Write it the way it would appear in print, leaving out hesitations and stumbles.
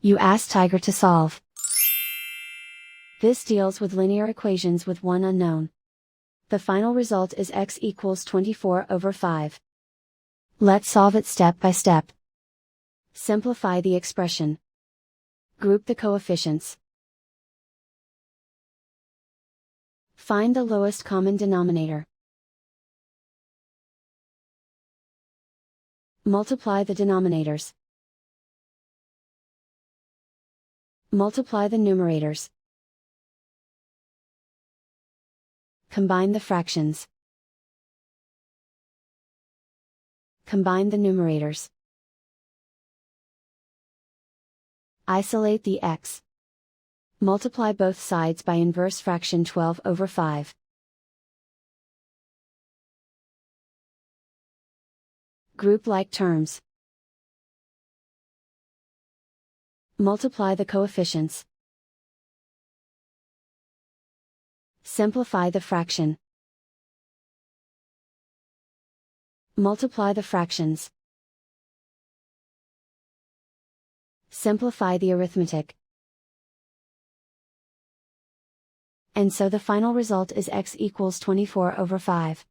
You ask Tiger to solve. This deals with linear equations with one unknown. The final result is x equals 24/5. Let's solve it step by step. Simplify the expression. Group the coefficients. Find the lowest common denominator. Multiply the denominators. Multiply the numerators. Combine the fractions. Combine the numerators. Isolate the x. Multiply both sides by inverse fraction 12/5. Group like terms. Multiply the coefficients. Simplify the fraction. Multiply the fractions. Simplify the arithmetic. And so the final result is x equals 24/5.